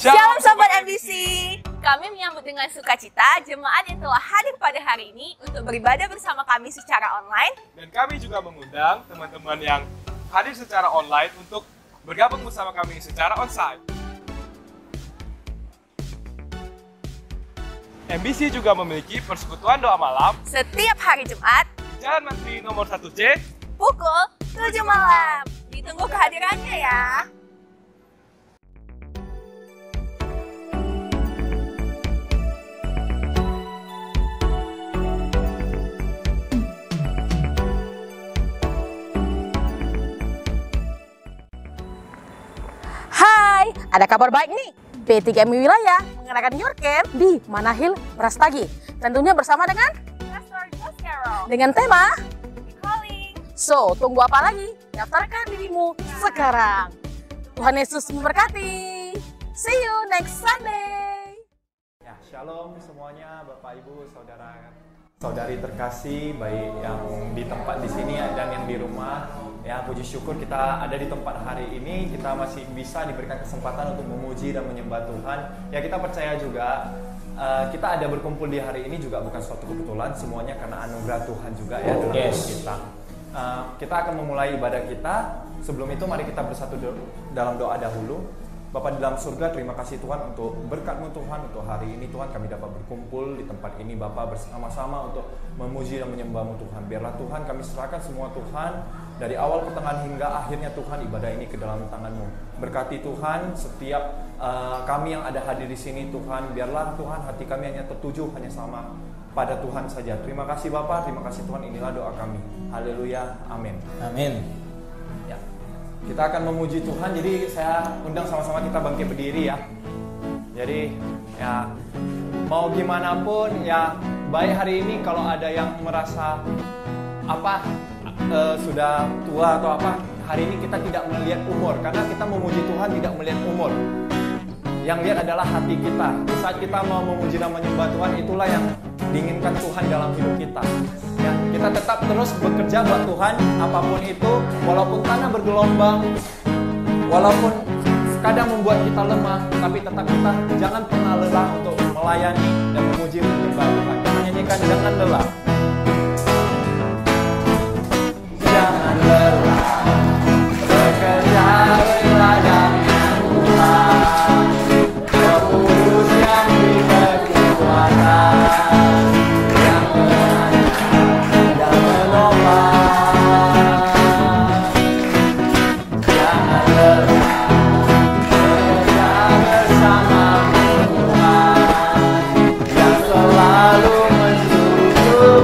Shalom Sobat MBC. Kami menyambut dengan sukacita jemaat yang telah hadir pada hari ini untuk beribadah bersama kami secara online. Dan kami juga mengundang teman-teman yang hadir secara online untuk bergabung bersama kami secara onsite. MBC juga memiliki persekutuan doa malam Setiap hari Jumat, Jalan Menteri nomor 1C, pukul 7 malam. Ditunggu kehadirannya ya. Hai, ada kabar baik nih. P3MI Wilayah mengadakan Your Camp di Manahil, Brastagi. Tentunya bersama dengan Pastor Josh Carroll. dengan tema Calling. So, tunggu apa lagi? Daftarkan dirimu sekarang. Tuhan Yesus memberkati. See you next Sunday. Ya, shalom semuanya, Bapak Ibu, saudari terkasih, baik yang di tempat di sini dan yang di rumah. Ya, puji syukur kita ada di tempat hari ini, kita masih bisa diberikan kesempatan untuk memuji dan menyembah Tuhan. Ya, kita percaya juga kita ada berkumpul di hari ini juga bukan suatu kebetulan, semuanya karena anugerah Tuhan juga ya dalam hidup kita. Kita akan memulai ibadah kita. Sebelum itu mari kita bersatu dalam doa dahulu. Bapa di dalam surga, terima kasih Tuhan untuk berkat-Mu Tuhan untuk hari ini Tuhan kami dapat berkumpul di tempat ini Bapa bersama-sama untuk memuji dan menyembah-Mu Tuhan. Biarlah Tuhan kami serahkan semua Tuhan dari awal pertengahan hingga akhirnya Tuhan ibadah ini ke dalam tangan-Mu. Berkati Tuhan setiap kami yang ada hadir di sini Tuhan. Biarlah Tuhan hati kami hanya tertuju hanya sama pada Tuhan saja. Terima kasih Bapa, terima kasih Tuhan, inilah doa kami. Haleluya, amin. Amin. Ya. Kita akan memuji Tuhan, jadi saya undang sama-sama kita bangkit berdiri ya. Jadi ya mau gimana pun ya, baik hari ini kalau ada yang merasa sudah tua atau apa, hari ini kita tidak melihat umur, karena kita memuji Tuhan tidak melihat umur. Yang lihat adalah hati kita. Di saat kita mau memuji dan menyembah Tuhan, itulah yang diinginkan Tuhan dalam hidup kita. Ya, kita tetap terus bekerja buat Tuhan, apapun itu, walaupun tanah bergelombang, walaupun kadang membuat kita lemah, tapi tetap kita jangan pernah lelah untuk melayani dan memuji dan menyembah Tuhan. Kita nyanyikan jangan lelah. Jangan lelah, bekerja rela dengan Tuhan, Pengurus yang beri kekuatan, yang mengajar dan menopang. Jangan lelah, bekerja bersama Tuhan, yang selalu menuntun.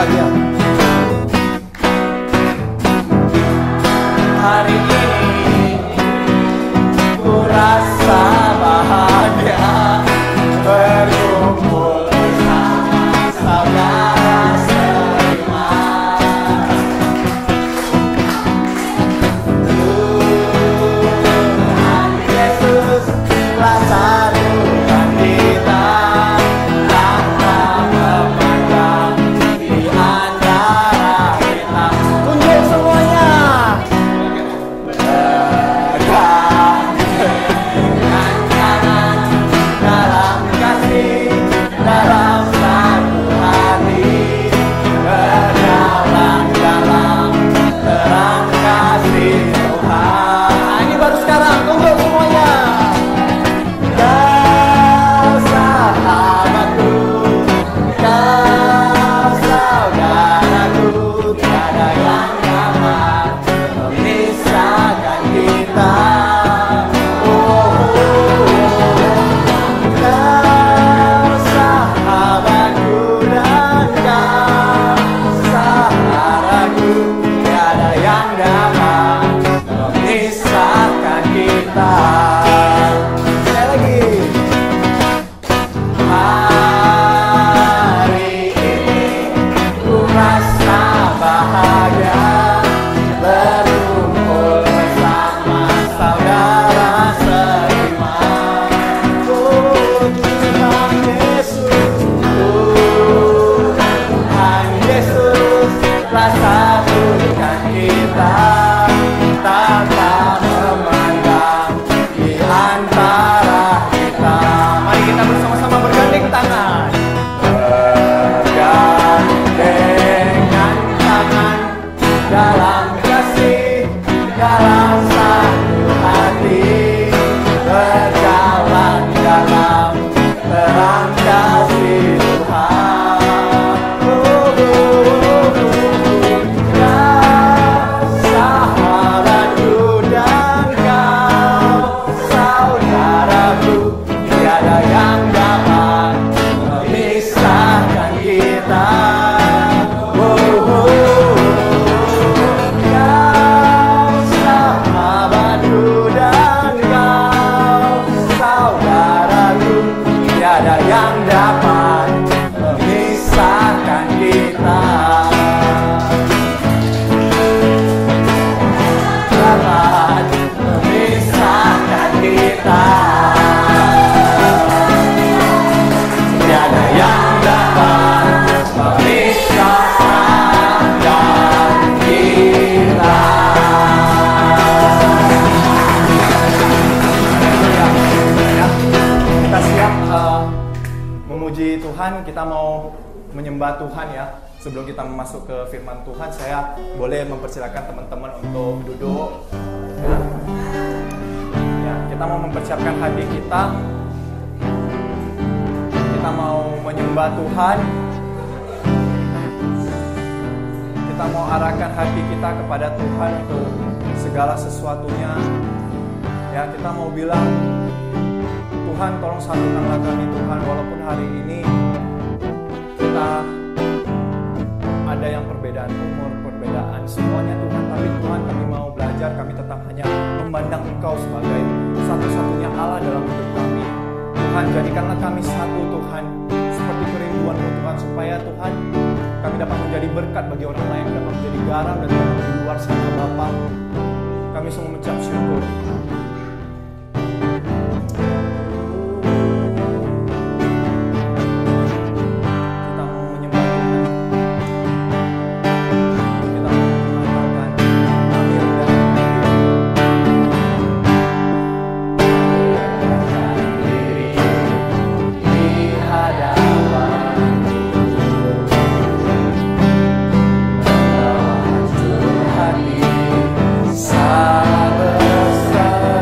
bahagia. Hari ini ku rasa bahagia berkumpul bersama saudara seiman. Tuhan Yesus telah satukan kita tanpa memandang di antara kita. Tunjuk semuanya. Dengan tangan dalam kasih, dalam satu hati, berdaulat dalam terang kasih Tuhan. Nah, ini baru sekarang, tunjuk semuanya. Kau sahabatku, kau saudaraku, tiada yang dapat memisahkan kita. Kau sahabatku dan kau saudaraku, tiada yang dapat memisahkan kita. Sekali lagi. Hari ini ku rasa bahagia berkumpul bersama saudara seiman. Tuhan Yesus, Tuhan Yesus telah satukan kita tanpa memandang di antara kita. Mari kita bersama-sama bergandeng tangan. Bergandengan tangan dalam kasih, dalam satu hati, berjalan dalam terang kasih Tuhan. Kau sahabatku dan kau saudaraku, tiada yang dapat memisahkan kita. Kau sahabatku dan kau saudaraku, tiada yang dapat memisahkan kita. Dapat memisahkan kita. Tiada yang dapat memisahkan kita. Kita siap memuji Tuhan, kita mau menyembah Tuhan ya. Sebelum kita masuk ke firman Tuhan, saya boleh mempersilakan teman-teman untuk duduk. Ya, kita mau mempersiapkan hati kita. Kita mau menyembah Tuhan. Kita mau arahkan hati kita kepada Tuhan untuk segala sesuatunya. Ya, kita mau bilang, Tuhan tolong satukanlah kami Tuhan, walaupun hari ini kita ada yang perbedaan umur, perbedaan semuanya Tuhan, tapi Tuhan kami mau belajar, kami tetap hanya memandang Engkau sebagai satu-satunya Allah dalam hidup kami. Tuhan, jadikanlah kami satu Tuhan, seperti kerinduan-Mu Tuhan, supaya Tuhan kami dapat menjadi berkat bagi orang lain, dapat menjadi garam dan terang di luar sana Bapa. Kami semua mengucap syukur. Kita mau menyembah Tuhan. Kita mau mengatakan kami rendah diri di hadapan hati salah besar.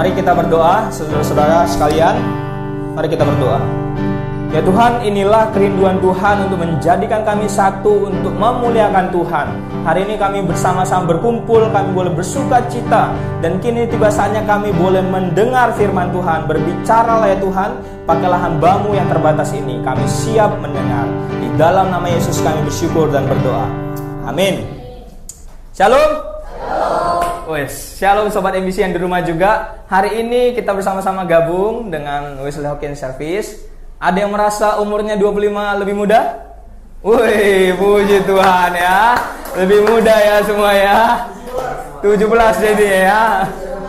Mari kita berdoa, saudara-saudara sekalian. Mari kita berdoa. Ya Tuhan, inilah kerinduan Tuhan untuk menjadikan kami satu untuk memuliakan Tuhan. Hari ini kami bersama-sama berkumpul, kami boleh bersuka cita. Dan kini tiba saatnya kami boleh mendengar firman Tuhan. Berbicaralah ya Tuhan, pakailah hamba-Mu yang terbatas ini. Kami siap mendengar. Di dalam nama Yesus kami bersyukur dan berdoa. Amin. Shalom. Shalom Sobat MBC yang di rumah juga. Hari ini kita bersama-sama gabung dengan Wesley Hokkien Service. Ada yang merasa umurnya 25 lebih muda? Wih, puji Tuhan ya. Lebih muda ya semua ya. 17 jadi ya.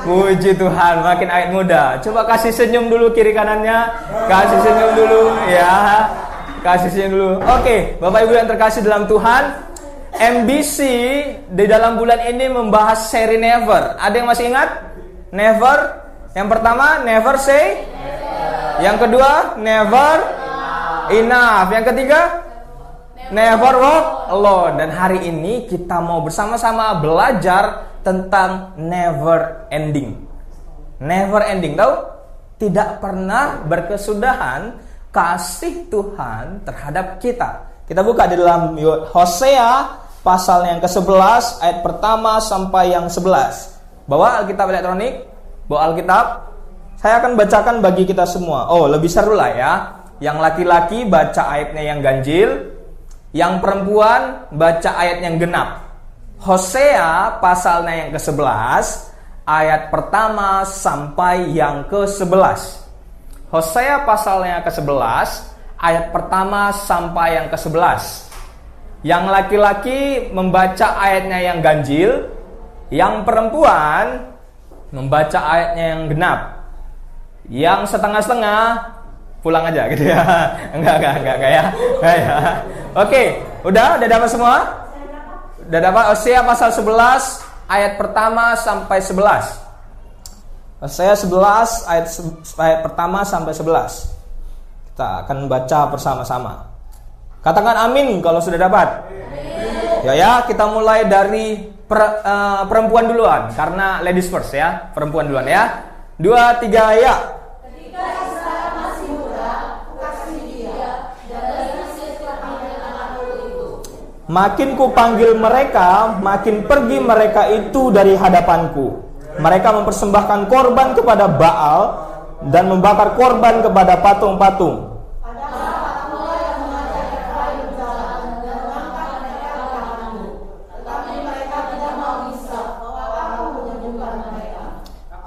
Puji Tuhan, makin awet muda. Coba kasih senyum dulu kiri kanannya. Kasih senyum dulu ya. Kasih senyum dulu. Oke, Bapak Ibu yang terkasih dalam Tuhan, MBC di dalam bulan ini membahas seri Never. Ada yang masih ingat? Never. Yang pertama, never say. Yang kedua, never enough. Yang ketiga, never walk alone. Dan hari ini kita mau bersama-sama belajar tentang never ending. Never ending, tahu? Tidak pernah berkesudahan kasih Tuhan terhadap kita. Kita buka di dalam Hosea pasal yang ke-11 ayat pertama sampai yang 11. Bawa Alkitab elektronik, bawa Alkitab. Saya akan bacakan bagi kita semua. Oh, lebih seru lah ya. Yang laki-laki baca ayatnya yang ganjil, yang perempuan baca ayat yang genap. Hosea pasalnya yang ke-11 ayat pertama sampai yang ke-11. Hosea pasalnya ke-11 ayat pertama sampai yang ke-11. Yang laki-laki membaca ayatnya yang ganjil, yang perempuan membaca ayatnya yang genap. Yang setengah-setengah pulang aja gitu ya. Enggak ya. Oke, udah dapat semua? Udah dapat Hosea pasal 11 ayat pertama sampai 11. Hosea 11 ayat pertama sampai 11. Kita akan baca bersama-sama. Katakan amin kalau sudah dapat. Ya, kita mulai dari perempuan duluan karena ladies first ya. Perempuan duluan ya. 2, 3 ya. Ketika Israel masih muda, kukasih dia, dan dari hasil panggil anak-anakku itu. Makin kupanggil mereka, makin pergi mereka itu dari hadapanku. Mereka mempersembahkan korban kepada Baal dan membakar korban kepada patung-patung.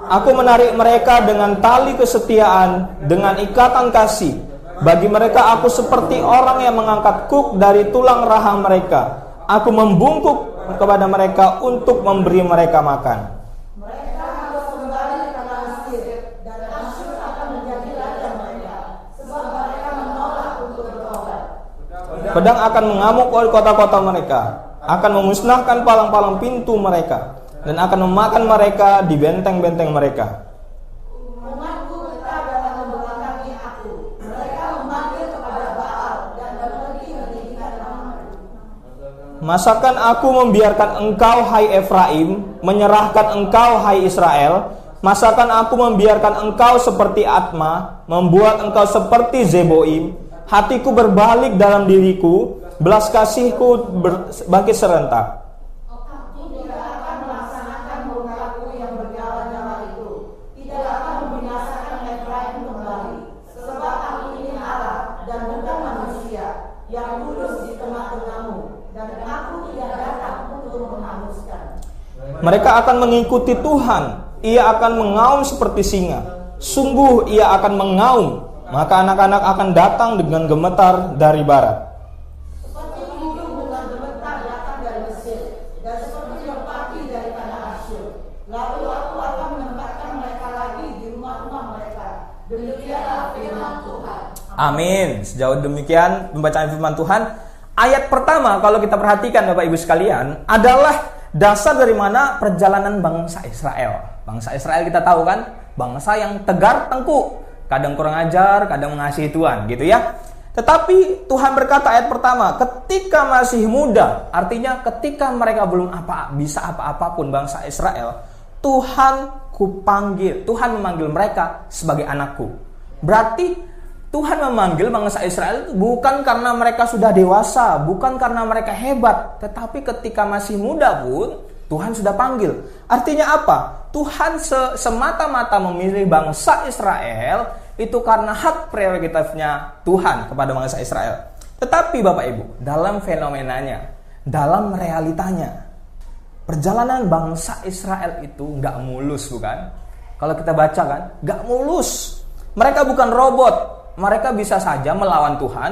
Aku menarik mereka dengan tali kesetiaan, dengan ikatan kasih. Bagi mereka aku seperti orang yang mengangkat kuk dari tulang rahang mereka. Aku membungkuk kepada mereka untuk memberi mereka makan. Mereka harus kembali ke tanah Mesir, dan Asyur akan menjadi raja mereka, sebab mereka menolak untuk bertobat. Pedang akan mengamuk oleh kota-kota mereka, akan memusnahkan palang-palang pintu mereka, dan akan memakan mereka di benteng-benteng mereka. Umatku betah dalam membelakangi aku. Mereka memanggil kepada Baal dan pergi meninggikan namaku. Masakan aku membiarkan engkau hai Efraim, menyerahkan engkau hai Israel? Masakan aku membiarkan engkau seperti Atma, membuat engkau seperti Zeboim? Hatiku berbalik dalam diriku, belas kasihku bangkit serentak. Mereka akan mengikuti Tuhan. Ia akan mengaum seperti singa. Sungguh ia akan mengaum. Maka anak-anak akan datang dengan gemetar dari barat. Seperti burung dengan gemetar datang dari Mesir, dan seperti merpati dari tanah Asyur. Lalu aku akan menempatkan mereka lagi di rumah-rumah mereka. Demikianlah firman Tuhan. Amin. Sejauh demikian pembacaan firman Tuhan. Ayat pertama kalau kita perhatikan Bapak Ibu sekalian adalah dasar dari mana perjalanan bangsa Israel. Bangsa Israel kita tahu kan, bangsa yang tegar tengkuk, kadang kurang ajar, kadang mengasihi Tuhan, gitu ya. Tetapi Tuhan berkata ayat pertama, ketika masih muda, artinya ketika mereka belum bisa apa-apapun bangsa Israel, Tuhan Tuhan memanggil mereka sebagai anakku. Berarti Tuhan memanggil bangsa Israel itu bukan karena mereka sudah dewasa, bukan karena mereka hebat, tetapi ketika masih muda pun Tuhan sudah panggil. Artinya apa? Tuhan semata-mata memilih bangsa Israel itu karena hak prerogatifnya Tuhan kepada bangsa Israel. Tetapi Bapak Ibu, dalam fenomenanya, dalam realitanya, perjalanan bangsa Israel itu nggak mulus, bukan? Kalau kita baca kan, nggak mulus. Mereka bukan robot. Mereka bisa saja melawan Tuhan,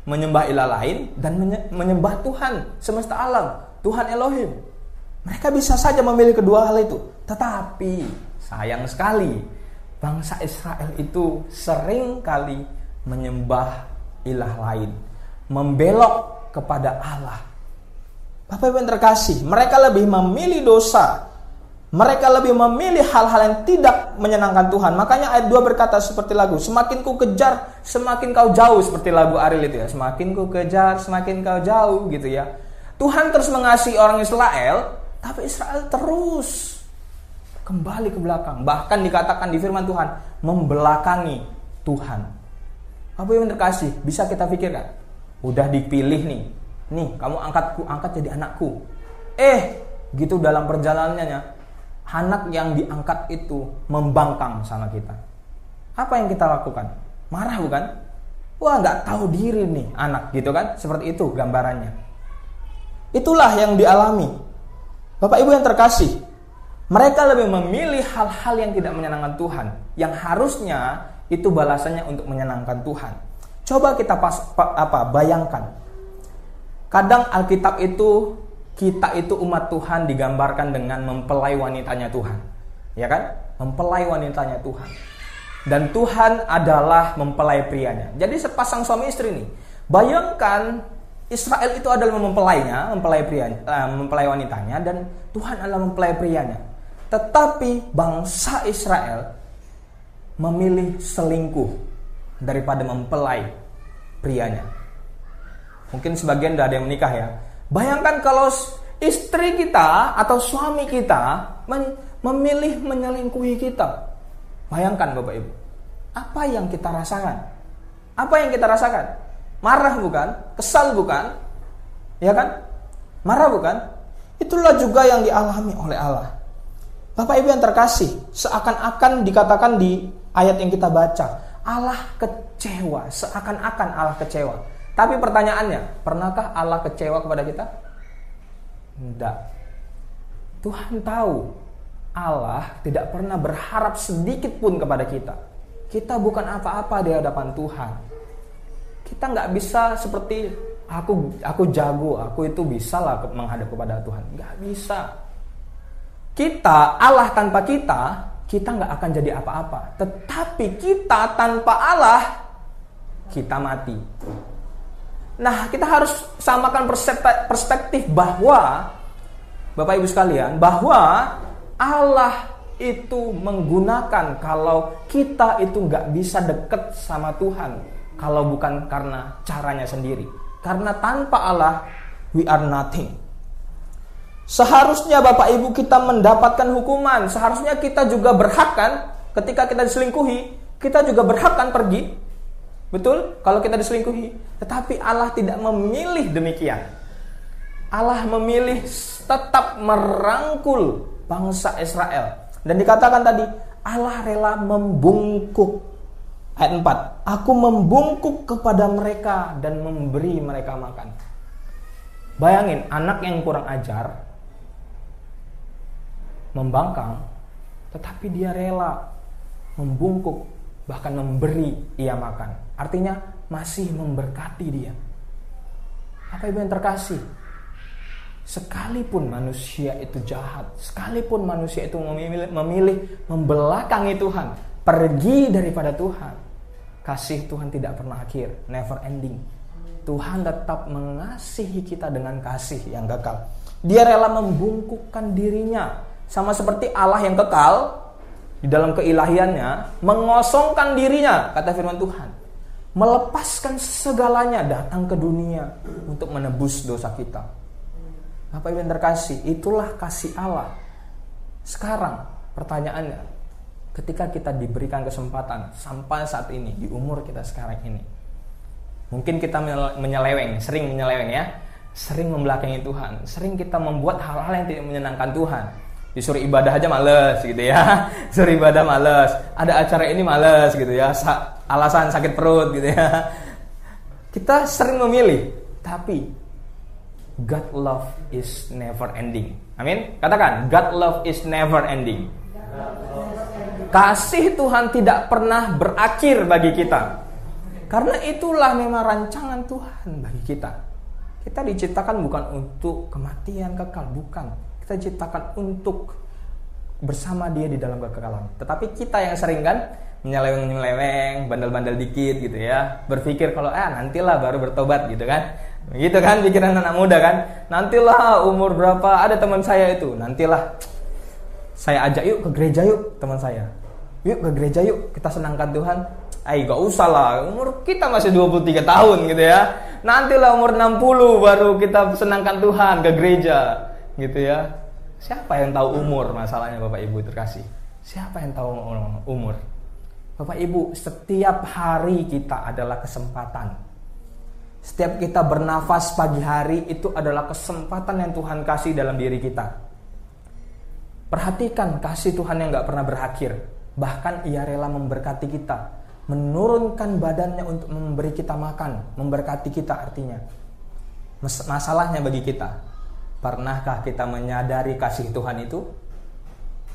menyembah ilah lain, dan menyembah Tuhan semesta alam, Tuhan Elohim. Mereka bisa saja memilih kedua hal itu. Tetapi sayang sekali, bangsa Israel itu sering kali menyembah ilah lain, membelok kepada Allah. Bapak Ibu yang terkasih, mereka lebih memilih dosa. Mereka lebih memilih hal-hal yang tidak menyenangkan Tuhan. Makanya ayat 2 berkata seperti lagu, semakin ku kejar, semakin kau jauh. Seperti lagu Ariel itu ya, semakin ku kejar, semakin kau jauh gitu ya. Tuhan terus mengasihi orang Israel, tapi Israel terus kembali ke belakang. Bahkan dikatakan di firman Tuhan, membelakangi Tuhan. Bapak Ibu yang terkasih, bisa kita pikirkan, udah dipilih nih kamu angkat jadi anakku. Gitu dalam perjalanannya, anak yang diangkat itu membangkang sama kita. Apa yang kita lakukan? Marah bukan? Wah, nggak tahu diri nih anak gitu kan? Seperti itu gambarannya. Itulah yang dialami. Bapak Ibu yang terkasih, mereka lebih memilih hal-hal yang tidak menyenangkan Tuhan, yang harusnya itu balasannya untuk menyenangkan Tuhan. Coba kita bayangkan. Kadang Alkitab itu, kita itu umat Tuhan digambarkan dengan mempelai wanitanya Tuhan. Ya kan? Mempelai wanitanya Tuhan. Dan Tuhan adalah mempelai prianya. Jadi sepasang suami istri nih. Bayangkan Israel itu adalah mempelainya, mempelai wanitanya, dan Tuhan adalah mempelai prianya. Tetapi bangsa Israel memilih selingkuh daripada mempelai prianya. Mungkin sebagian udah ada yang menikah ya. Bayangkan kalau istri kita atau suami kita memilih menyelingkuhi kita. Bayangkan Bapak Ibu, apa yang kita rasakan? Apa yang kita rasakan? Marah bukan? Kesal bukan? Ya kan? Marah bukan? Itulah juga yang dialami oleh Allah. Bapak Ibu yang terkasih, seakan-akan dikatakan di ayat yang kita baca, Allah kecewa, seakan-akan Allah kecewa. Tapi pertanyaannya, pernahkah Allah kecewa kepada kita? Tidak. Tuhan tahu Allah tidak pernah berharap sedikit pun kepada kita. Kita bukan apa-apa di hadapan Tuhan. Kita nggak bisa seperti aku jago, aku itu bisa lah menghadap kepada Tuhan. Nggak bisa. Kita, Allah tanpa kita nggak akan jadi apa-apa. Tetapi kita tanpa Allah, kita mati. Nah, kita harus samakan perspektif bahwa, Bapak Ibu sekalian, bahwa Allah itu menggunakan kalau kita itu nggak bisa deket sama Tuhan, kalau bukan karena caranya sendiri. Karena tanpa Allah, we are nothing. Seharusnya Bapak Ibu kita mendapatkan hukuman. Seharusnya kita juga berhak kan, ketika kita diselingkuhi, kita juga berhak kan pergi. Betul? Kalau kita diselingkuhi. Tetapi Allah tidak memilih demikian. Allah memilih tetap merangkul bangsa Israel. Dan dikatakan tadi, Allah rela membungkuk. Ayat 4. Aku membungkuk kepada mereka dan memberi mereka makan. Bayangin, anak yang kurang ajar, membangkang, tetapi dia rela membungkuk, bahkan memberi ia makan. Artinya masih memberkati dia. Apa Ibu yang terkasih? Sekalipun manusia itu jahat, sekalipun manusia itu memilih membelakangi Tuhan, pergi daripada Tuhan, kasih Tuhan tidak pernah akhir, never ending. Tuhan tetap mengasihi kita dengan kasih yang kekal. Dia rela membungkukkan dirinya, sama seperti Allah yang kekal di dalam keilahiannya, mengosongkan dirinya, kata firman Tuhan, melepaskan segalanya datang ke dunia untuk menebus dosa kita. Bapak Ibu yang terkasih, itulah kasih Allah. Sekarang Pertanyaannya, ketika kita diberikan kesempatan sampai saat ini, di umur kita sekarang ini, mungkin kita menyeleweng, sering menyeleweng ya, sering membelakangi Tuhan, sering kita membuat hal-hal yang tidak menyenangkan Tuhan. Disuruh ibadah aja males gitu ya, suruh ibadah males, ada acara ini males gitu ya, alasan sakit perut gitu ya. Kita sering memilih, tapi God love is never ending. Amin. Katakan, God love is never ending. Kasih Tuhan tidak pernah berakhir bagi kita. Karena itulah memang rancangan Tuhan bagi kita. Kita diciptakan bukan untuk kematian kekal, bukan. Kita diciptakan untuk bersama Dia di dalam kekekalan. Tetapi kita yang sering kan menyeleweng, bandel-bandel dikit gitu ya. Berpikir kalau nantilah baru bertobat gitu kan. Gitu kan pikiran anak muda kan. Nantilah umur berapa, ada teman saya itu, nantilah saya ajak yuk ke gereja yuk teman saya. Yuk ke gereja yuk, kita senangkan Tuhan. Gak usah lah, umur kita masih 23 tahun gitu ya. Nantilah umur 60 baru kita senangkan Tuhan ke gereja gitu ya. Siapa yang tahu umur masalahnya Bapak Ibu terkasih? Siapa yang tahu umur? Bapak Ibu, setiap hari kita adalah kesempatan. Setiap kita bernafas pagi hari itu adalah kesempatan yang Tuhan kasih dalam diri kita. Perhatikan kasih Tuhan yang gak pernah berakhir. Bahkan Ia rela memberkati kita, menurunkan badannya untuk memberi kita makan, memberkati kita artinya. Masalahnya bagi kita, pernahkah kita menyadari kasih Tuhan itu?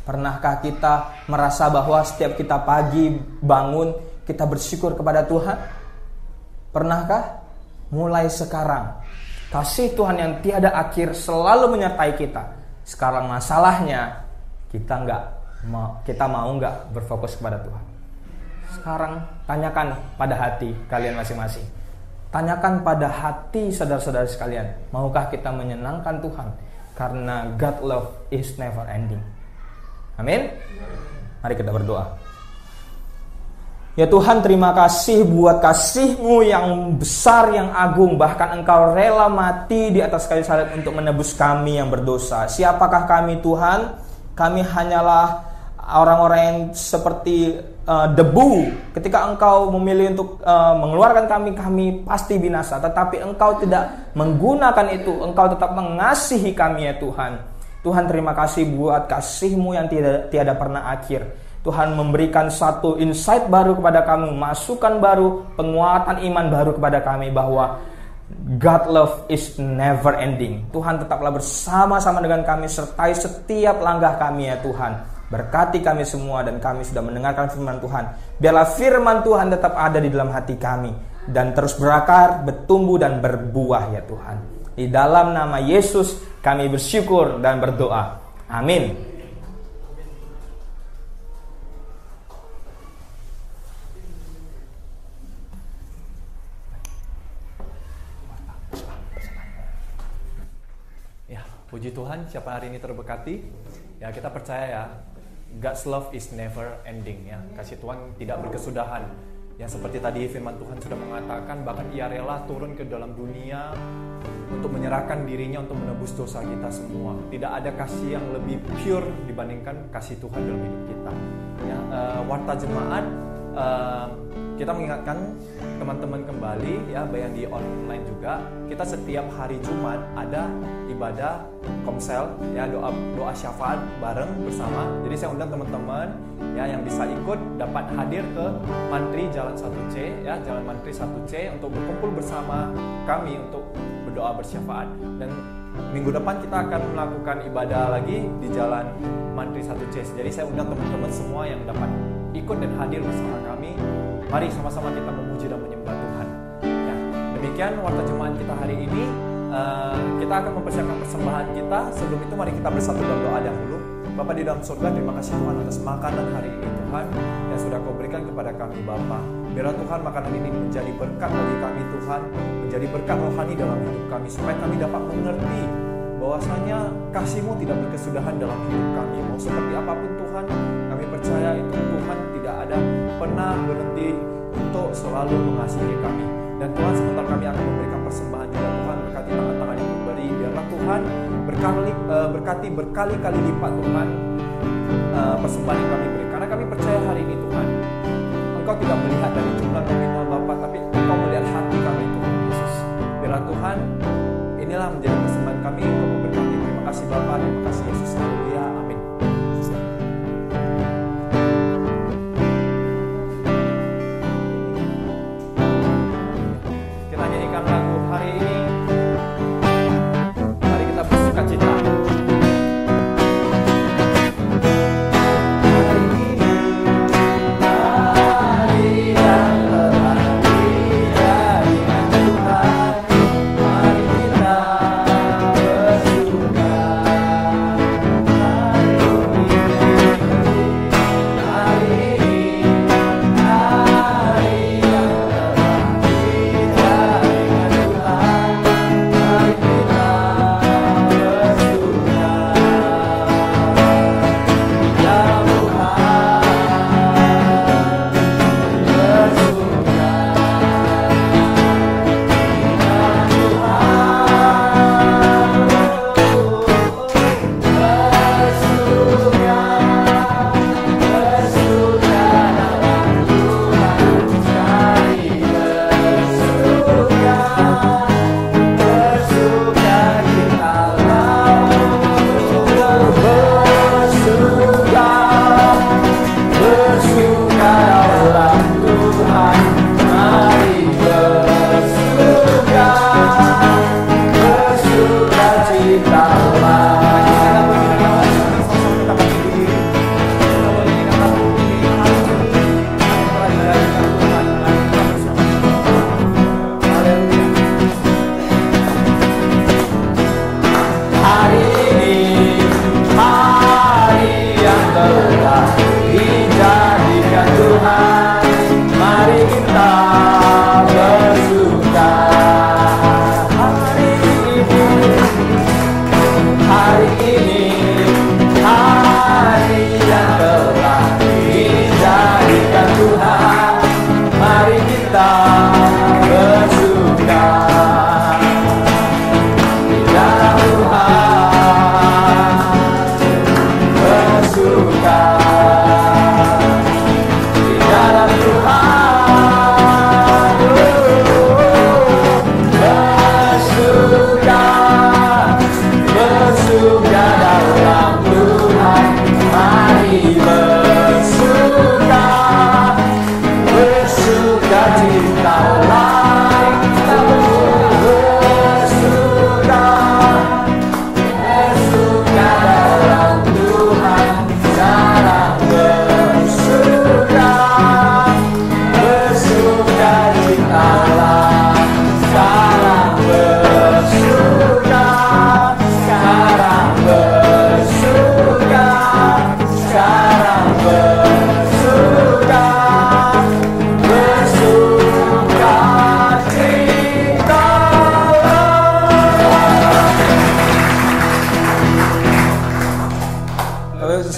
Pernahkah kita merasa bahwa setiap kita pagi bangun, kita bersyukur kepada Tuhan? Pernahkah? Mulai sekarang, kasih Tuhan yang tiada akhir selalu menyertai kita. Sekarang masalahnya, kita mau nggak berfokus kepada Tuhan? Sekarang tanyakan pada hati kalian masing-masing. Tanyakan pada hati saudara-saudara sekalian, maukah kita menyenangkan Tuhan? Karena God love is never ending. Amin. Mari kita berdoa. Ya Tuhan, terima kasih buat kasih-Mu yang besar, yang agung. Bahkan Engkau rela mati di atas kayu salib untuk menebus kami yang berdosa. Siapakah kami Tuhan? Kami hanyalah orang-orang yang seperti debu. Ketika Engkau memilih untuk mengeluarkan kami pasti binasa. Tetapi Engkau tidak menggunakan itu. Engkau tetap mengasihi kami ya Tuhan. Tuhan, terima kasih buat kasih-Mu yang tiada pernah akhir. Tuhan memberikan satu insight baru kepada kami, masukan baru, penguatan iman baru kepada kami bahwa God love is never ending. Tuhan tetaplah bersama-sama dengan kami, sertai setiap langkah kami ya Tuhan. Berkati kami semua dan kami sudah mendengarkan firman Tuhan. Biarlah firman Tuhan tetap ada di dalam hati kami dan terus berakar, bertumbuh dan berbuah ya Tuhan. Di dalam nama Yesus kami bersyukur dan berdoa. Amin. Puji Tuhan, siapa hari ini terberkati? Ya, kita percaya ya, God's love is never ending ya. Kasih Tuhan tidak berkesudahan. Ya, seperti tadi firman Tuhan sudah mengatakan, bahkan Ia rela turun ke dalam dunia untuk menyerahkan dirinya untuk menebus dosa kita semua. Tidak ada kasih yang lebih pure dibandingkan kasih Tuhan dalam hidup kita. Ya, warta jemaat, kita mengingatkan teman-teman kembali ya, baik yang di online juga, kita setiap hari Jumat ada ibadah komsel ya, doa syafaat bareng bersama. Jadi saya undang teman-teman ya yang bisa ikut dapat hadir ke Mantri Jalan 1C ya, Jalan Mantri 1C untuk berkumpul bersama kami untuk berdoa bersyafaat. Dan minggu depan kita akan melakukan ibadah lagi di Jalan Mantri 1C. Jadi saya undang teman-teman semua yang dapat ikut dan hadir bersama kami. Mari sama-sama kita memuji dan menyembah Tuhan. Ya, demikian warta jemaat kita hari ini. Kita akan mempersiapkan persembahan kita. Sebelum itu mari kita bersatu dalam doa dahulu. Bapa di dalam surga, terima kasih Tuhan atas makanan hari ini Tuhan yang sudah Kau berikan kepada kami Bapa. Biarlah Tuhan makanan ini menjadi berkat bagi kami Tuhan, menjadi berkat rohani dalam hidup kami, supaya kami dapat mengerti bahwasanya kasih-Mu tidak berkesudahan dalam hidup kami. Mau seperti apapun Tuhan, kami percaya itu Tuhan tidak ada pernah berhenti untuk selalu mengasihi kami. Dan Tuhan, sebentar kami akan memberikan persembahan juga Tuhan, berkati tangan-tangan yang memberi. Biarlah Tuhan berkati berkali-kali lipat Tuhan persembahan yang kami beri. Karena kami percaya hari ini Tuhan, Engkau tidak melihat dari jumlah nominal Bapa, tapi Engkau melihat hati kami Tuhan Yesus. Biarlah Tuhan, inilah menjadi persembahan kami, Engkau memberkati. Terima kasih Bapa, terima kasih Yesus. Haleluya, amin. Kita nyanyikan lagu hari ini. Mari kita bersuka cita.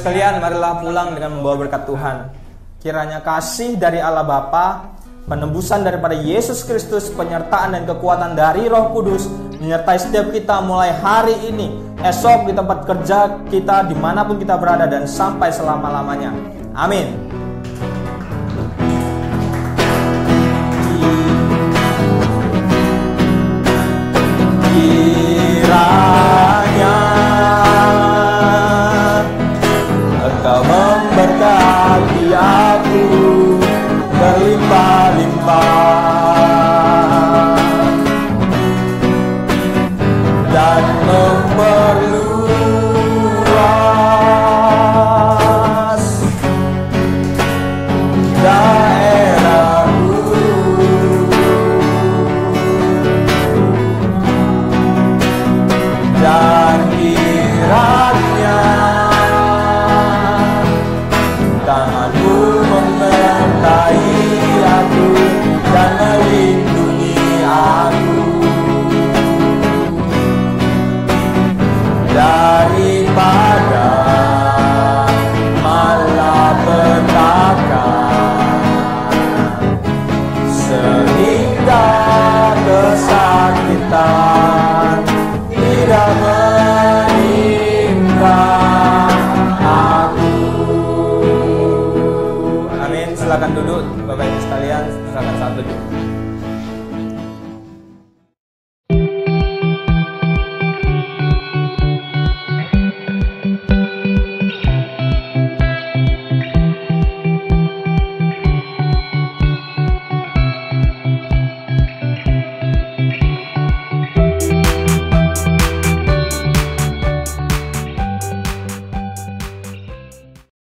Sekalian, marilah pulang dengan membawa berkat Tuhan. Kiranya kasih dari Allah Bapa, penebusan daripada Yesus Kristus, penyertaan dan kekuatan dari Roh Kudus menyertai setiap kita mulai hari ini, esok di tempat kerja kita, dimanapun kita berada, dan sampai selama-lamanya. Amin.